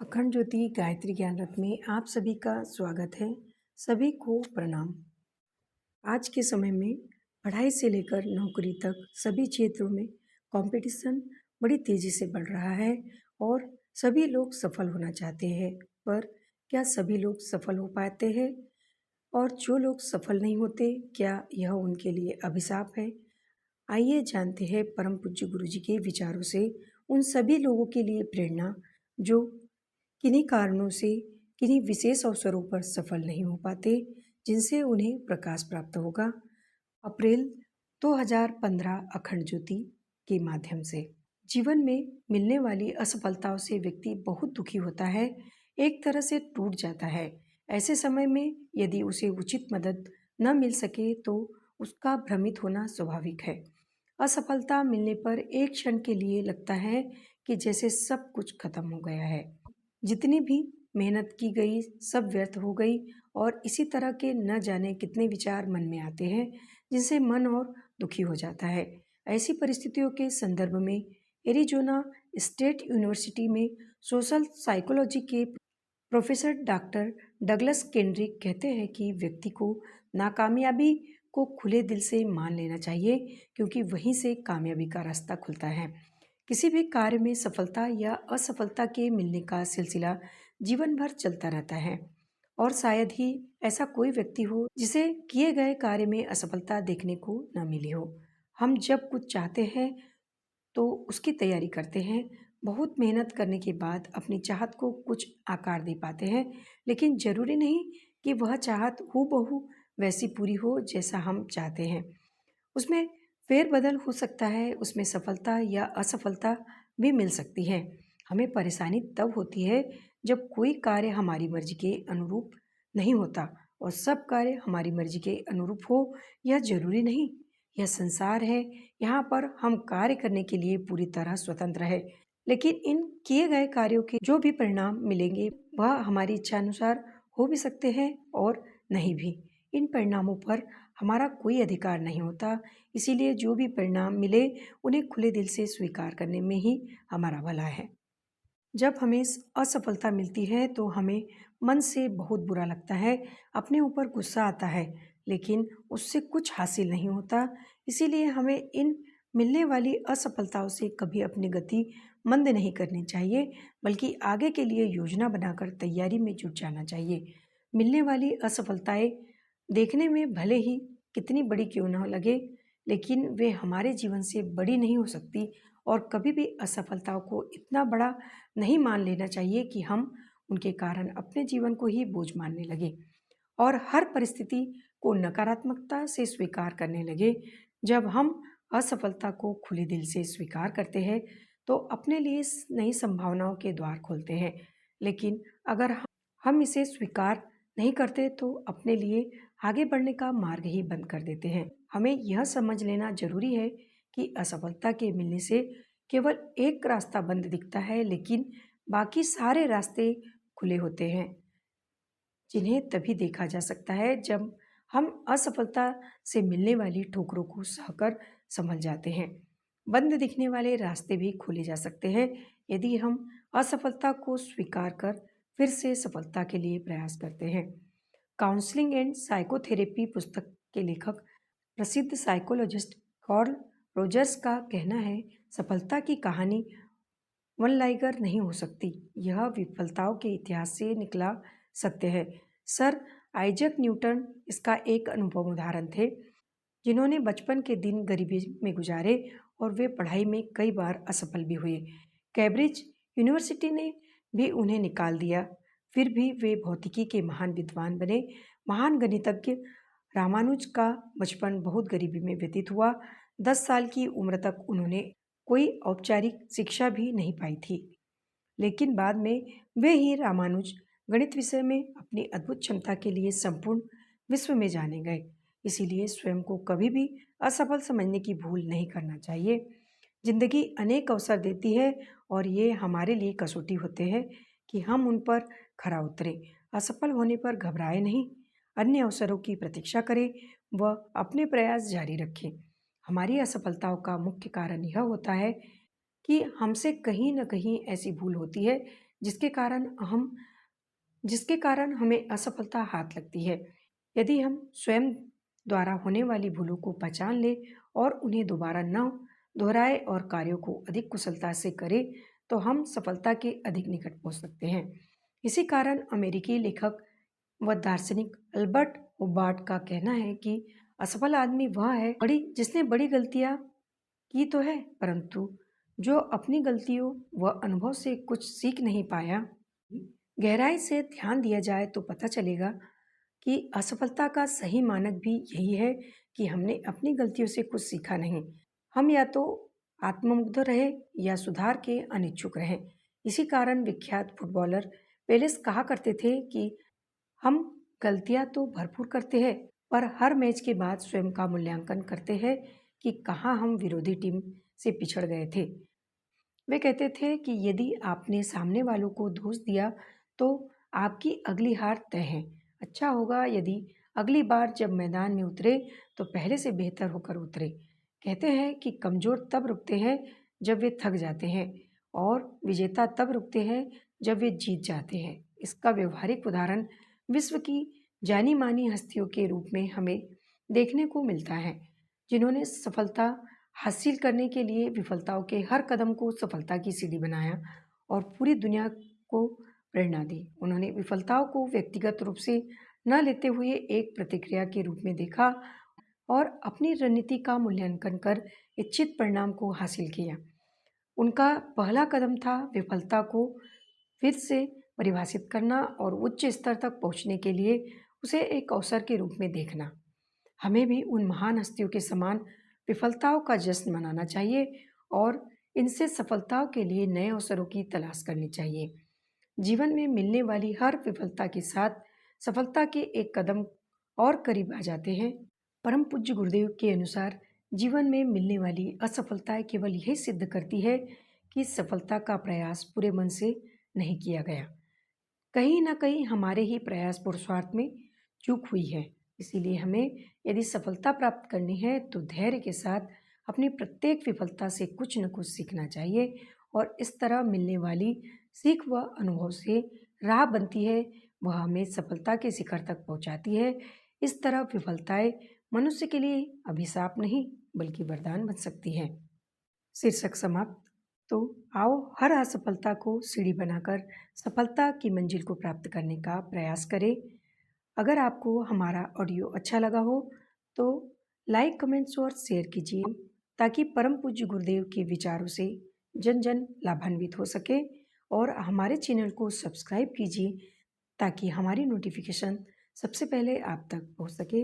अखंड ज्योति गायत्री ज्ञान रथ में आप सभी का स्वागत है। सभी को प्रणाम। आज के समय में पढ़ाई से लेकर नौकरी तक सभी क्षेत्रों में कंपटीशन बड़ी तेजी से बढ़ रहा है और सभी लोग सफल होना चाहते हैं। पर क्या सभी लोग सफल हो पाते हैं? और जो लोग सफल नहीं होते, क्या यह उनके लिए अभिशाप है? आइए जानते हैं परम पूज्य गुरु जी के विचारों से उन सभी लोगों के लिए प्रेरणा जो किन्हीं कारणों से किन्हीं विशेष अवसरों पर सफल नहीं हो पाते, जिनसे उन्हें प्रकाश प्राप्त होगा। अप्रैल 2015 अखंड ज्योति के माध्यम से जीवन में मिलने वाली असफलताओं से व्यक्ति बहुत दुखी होता है, एक तरह से टूट जाता है। ऐसे समय में यदि उसे उचित मदद न मिल सके तो उसका भ्रमित होना स्वाभाविक है। असफलता मिलने पर एक क्षण के लिए लगता है कि जैसे सब कुछ खत्म हो गया है, जितनी भी मेहनत की गई सब व्यर्थ हो गई। और इसी तरह के न जाने कितने विचार मन में आते हैं, जिनसे मन और दुखी हो जाता है। ऐसी परिस्थितियों के संदर्भ में एरिजोना स्टेट यूनिवर्सिटी में सोशल साइकोलॉजी के प्रोफेसर डॉक्टर डगलस केंड्रिक कहते हैं कि व्यक्ति को नाकामयाबी को खुले दिल से मान लेना चाहिए, क्योंकि वहीं से कामयाबी का रास्ता खुलता है। किसी भी कार्य में सफलता या असफलता के मिलने का सिलसिला जीवन भर चलता रहता है और शायद ही ऐसा कोई व्यक्ति हो जिसे किए गए कार्य में असफलता देखने को न मिली हो। हम जब कुछ चाहते हैं तो उसकी तैयारी करते हैं, बहुत मेहनत करने के बाद अपनी चाहत को कुछ आकार दे पाते हैं, लेकिन जरूरी नहीं कि वह चाहत हूबहू वैसी पूरी हो जैसा हम चाहते हैं। उसमें फेरबदल हो सकता है, उसमें सफलता या असफलता भी मिल सकती है। हमें परेशानी तब होती है जब कोई कार्य हमारी मर्जी के अनुरूप नहीं होता, और सब कार्य हमारी मर्जी के अनुरूप हो यह जरूरी नहीं। यह संसार है, यहाँ पर हम कार्य करने के लिए पूरी तरह स्वतंत्र है, लेकिन इन किए गए कार्यों के जो भी परिणाम मिलेंगे वह हमारी इच्छा अनुसार हो भी सकते हैं और नहीं भी। इन परिणामों पर हमारा कोई अधिकार नहीं होता, इसीलिए जो भी परिणाम मिले उन्हें खुले दिल से स्वीकार करने में ही हमारा भला है। जब हमें असफलता मिलती है तो हमें मन से बहुत बुरा लगता है, अपने ऊपर गुस्सा आता है, लेकिन उससे कुछ हासिल नहीं होता। इसीलिए हमें इन मिलने वाली असफलताओं से कभी अपनी गति मंद नहीं करनी चाहिए, बल्कि आगे के लिए योजना बनाकर तैयारी में जुट जाना चाहिए। मिलने वाली असफलताएं देखने में भले ही कितनी बड़ी क्यों न लगे, लेकिन वे हमारे जीवन से बड़ी नहीं हो सकती। और कभी भी असफलताओं को इतना बड़ा नहीं मान लेना चाहिए कि हम उनके कारण अपने जीवन को ही बोझ मानने लगे और हर परिस्थिति को नकारात्मकता से स्वीकार करने लगे। जब हम असफलता को खुले दिल से स्वीकार करते हैं तो अपने लिए नई संभावनाओं के द्वार खोलते हैं, लेकिन अगर हम इसे स्वीकार नहीं करते तो अपने लिए आगे बढ़ने का मार्ग ही बंद कर देते हैं। हमें यह समझ लेना जरूरी है कि असफलता के मिलने से केवल एक रास्ता बंद दिखता है, लेकिन बाकी सारे रास्ते खुले होते हैं, जिन्हें तभी देखा जा सकता है जब हम असफलता से मिलने वाली ठोकरों को सहकर संभल जाते हैं। बंद दिखने वाले रास्ते भी खोले जा सकते हैं यदि हम असफलता को स्वीकार कर फिर से सफलता के लिए प्रयास करते हैं। काउंसलिंग एंड साइकोथेरेपी पुस्तक के लेखक प्रसिद्ध साइकोलॉजिस्ट कार्ल रोजर्स का कहना है, सफलता की कहानी वन लाइगर नहीं हो सकती, यह विफलताओं के इतिहास से निकला सत्य है। सर आइजक न्यूटन इसका एक अनुभव उदाहरण थे, जिन्होंने बचपन के दिन गरीबी में गुजारे और वे पढ़ाई में कई बार असफल भी हुए। कैम्ब्रिज यूनिवर्सिटी ने भी उन्हें निकाल दिया, फिर भी वे भौतिकी के महान विद्वान बने। महान गणितज्ञ रामानुज का बचपन बहुत गरीबी में व्यतीत हुआ। 10 साल की उम्र तक उन्होंने कोई औपचारिक शिक्षा भी नहीं पाई थी, लेकिन बाद में वे ही रामानुज गणित विषय में अपनी अद्भुत क्षमता के लिए संपूर्ण विश्व में जाने गए। इसीलिए स्वयं को कभी भी असफल समझने की भूल नहीं करना चाहिए। जिंदगी अनेक अवसर देती है और ये हमारे लिए कसौटी होते हैं कि हम उन पर खरा उतरें। असफल होने पर घबराए नहीं, अन्य अवसरों की प्रतीक्षा करें व अपने प्रयास जारी रखें। हमारी असफलताओं का मुख्य कारण यह होता है कि हमसे कहीं न कहीं ऐसी भूल होती है जिसके कारण हमें असफलता हाथ लगती है। यदि हम स्वयं द्वारा होने वाली भूलों को पहचान लें और उन्हें दोबारा न दोहराए और कार्यों को अधिक कुशलता से करें, तो हम सफलता के अधिक निकट पहुंच सकते हैं। इसी कारण अमेरिकी लेखक व दार्शनिक अल्बर्ट हुब्बार्ड का कहना है कि असफल आदमी वह है जिसने बड़ी गलतियां की तो है, परंतु जो अपनी गलतियों व अनुभव से कुछ सीख नहीं पाया। गहराई से ध्यान दिया जाए तो पता चलेगा कि असफलता का सही मानक भी यही है कि हमने अपनी गलतियों से कुछ सीखा नहीं। हम या तो आत्ममुग्ध रहे या सुधार के अनिच्छुक रहे। इसी कारण विख्यात फुटबॉलर पेलेस कहा करते थे कि हम गलतियां तो भरपूर करते हैं, पर हर मैच के बाद स्वयं का मूल्यांकन करते हैं कि कहाँ हम विरोधी टीम से पिछड़ गए थे। वे कहते थे कि यदि आपने सामने वालों को दोष दिया तो आपकी अगली हार तय है। अच्छा होगा यदि अगली बार जब मैदान में उतरे तो पहले से बेहतर होकर उतरे। कहते हैं कि कमजोर तब रुकते हैं जब वे थक जाते हैं और विजेता तब रुकते हैं जब वे जीत जाते हैं। इसका व्यवहारिक उदाहरण विश्व की जानी मानी हस्तियों के रूप में हमें देखने को मिलता है, जिन्होंने सफलता हासिल करने के लिए विफलताओं के हर कदम को सफलता की सीढ़ी बनाया और पूरी दुनिया को प्रेरणा दी। उन्होंने विफलताओं को व्यक्तिगत रूप से न लेते हुए एक प्रतिक्रिया के रूप में देखा और अपनी रणनीति का मूल्यांकन कर इच्छित परिणाम को हासिल किया। उनका पहला कदम था विफलता को फिर से परिभाषित करना और उच्च स्तर तक पहुंचने के लिए उसे एक अवसर के रूप में देखना। हमें भी उन महान हस्तियों के समान विफलताओं का जश्न मनाना चाहिए और इनसे सफलताओं के लिए नए अवसरों की तलाश करनी चाहिए। जीवन में मिलने वाली हर विफलता के साथ सफलता के एक कदम और करीब आ जाते हैं। परम पूज्य गुरुदेव के अनुसार जीवन में मिलने वाली असफलताएं केवल यही सिद्ध करती है कि सफलता का प्रयास पूरे मन से नहीं किया गया। कहीं ना कहीं हमारे ही प्रयास पुरुषार्थ में चूक हुई है। इसीलिए हमें यदि सफलता प्राप्त करनी है तो धैर्य के साथ अपनी प्रत्येक विफलता से कुछ न कुछ सीखना चाहिए और इस तरह मिलने वाली सीख व अनुभव से राह बनती है, वह हमें सफलता के शिखर तक पहुंचाती है। इस तरह विफलताएं मनुष्य के लिए अभिशाप नहीं बल्कि वरदान बन सकती हैं। शीर्षक समाप्त। तो आओ हर असफलता को सीढ़ी बनाकर सफलता की मंजिल को प्राप्त करने का प्रयास करें। अगर आपको हमारा ऑडियो अच्छा लगा हो तो लाइक, कमेंट्स और शेयर कीजिए ताकि परम पूज्य गुरुदेव के विचारों से जन जन लाभान्वित हो सके और हमारे चैनल को सब्सक्राइब कीजिए ताकि हमारी नोटिफिकेशन सबसे पहले आप तक पहुंच सके।